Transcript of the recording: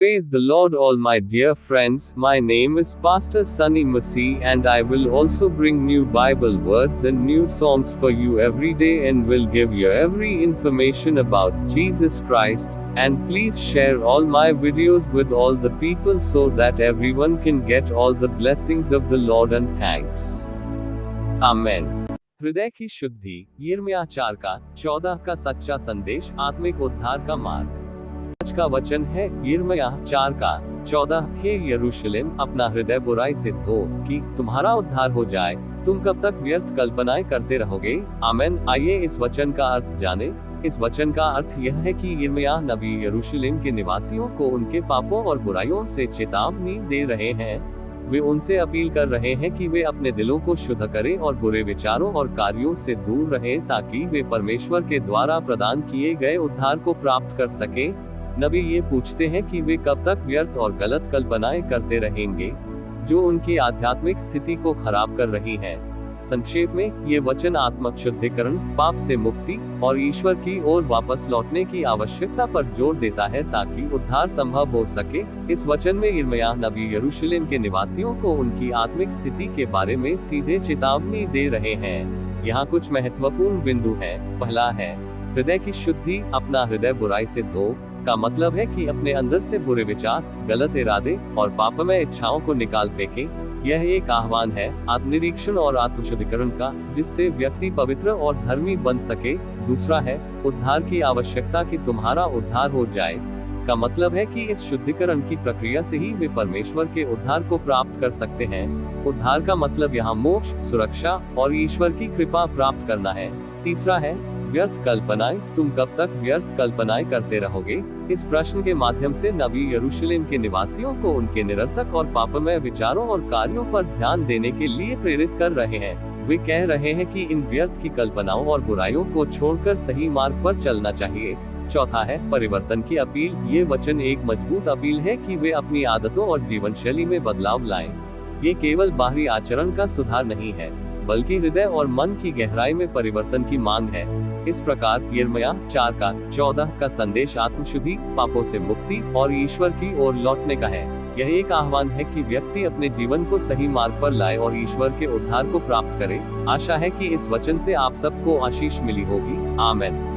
Praise the Lord, all my dear friends. My name is Pastor Sunny Masih, and I will also bring new Bible words and new songs for you every day, and will give you every information about Jesus Christ. And please share all my videos with all the people so that everyone can get all the blessings of the Lord, and thanks. Amen. हृदय की शुद्धि, यिर्मयाह 4:14 का सच्चा संदेश, आत्मिक उद्धार का मार्ग। आज का वचन है यिर्मयाह 4:14। हे यरूशलेम, अपना हृदय बुराई से धो, कि तुम्हारा उद्धार हो जाए। तुम कब तक व्यर्थ कल्पनाएं करते रहोगे? आमेन। आइए इस वचन का अर्थ जाने। इस वचन का अर्थ यह है कि यिर्मयाह नबी यरूशलेम के निवासियों को उनके पापों और बुराइयों से चेतावनी दे रहे हैं। वे उनसे अपील कर रहे हैं कि वे अपने दिलों को शुद्ध करें और बुरे विचारों और कार्यों से दूर रहें, ताकि वे परमेश्वर के द्वारा प्रदान किए गए उद्धार को प्राप्त कर सकें। नबी ये पूछते हैं कि वे कब तक व्यर्थ और गलत कल्पनाएं करते रहेंगे, जो उनकी आध्यात्मिक स्थिति को खराब कर रही हैं। संक्षेप में, ये वचन आत्मिक शुद्धिकरण, पाप से मुक्ति और ईश्वर की ओर वापस लौटने की आवश्यकता पर जोर देता है, ताकि उद्धार संभव हो सके। इस वचन में यिर्मयाह नबी यरूशलेम के निवासियों को उनकी आत्मिक स्थिति के बारे में सीधे चेतावनी दे रहे हैं। यहाँ कुछ महत्वपूर्ण बिंदु हैं। पहला है हृदय की शुद्धि। अपना हृदय बुराई से धो का मतलब है कि अपने अंदर से बुरे विचार, गलत इरादे और पापमय इच्छाओं को निकाल फेंकें। यह एक आह्वान है आत्मनिरीक्षण और आत्मशुद्धिकरण का, जिससे व्यक्ति पवित्र और धर्मी बन सके। दूसरा है उद्धार की आवश्यकता, कि तुम्हारा उद्धार हो जाए का मतलब है कि इस शुद्धिकरण की प्रक्रिया से ही वे परमेश्वर के उद्धार को प्राप्त कर सकते हैं। उद्धार का मतलब यहाँ मोक्ष, सुरक्षा और ईश्वर की कृपा प्राप्त करना है। तीसरा है व्यर्थ कल्पनाएं। तुम कब तक व्यर्थ कल्पनाएं करते रहोगे? इस प्रश्न के माध्यम से नबी यरूशलेम के निवासियों को उनके निरर्थक और पापमय विचारों और कार्यों पर ध्यान देने के लिए प्रेरित कर रहे हैं। वे कह रहे हैं कि इन व्यर्थ की कल्पनाओं और बुराइयों को छोड़कर सही मार्ग पर चलना चाहिए। चौथा है परिवर्तन की अपील। ये वचन एक मजबूत अपील है कि वे अपनी आदतों और जीवन शैली में बदलाव लाएं। ये केवल बाहरी आचरण का सुधार नहीं है, बल्कि हृदय और मन की गहराई में परिवर्तन की मांग है। इस प्रकार यिर्मयाह 4:14 का संदेश आत्मशुद्धि, पापों से मुक्ति और ईश्वर की ओर लौटने का है। यह एक आह्वान है कि व्यक्ति अपने जीवन को सही मार्ग पर लाए और ईश्वर के उद्धार को प्राप्त करे। आशा है कि इस वचन से आप सबको आशीष मिली होगी। आमेन।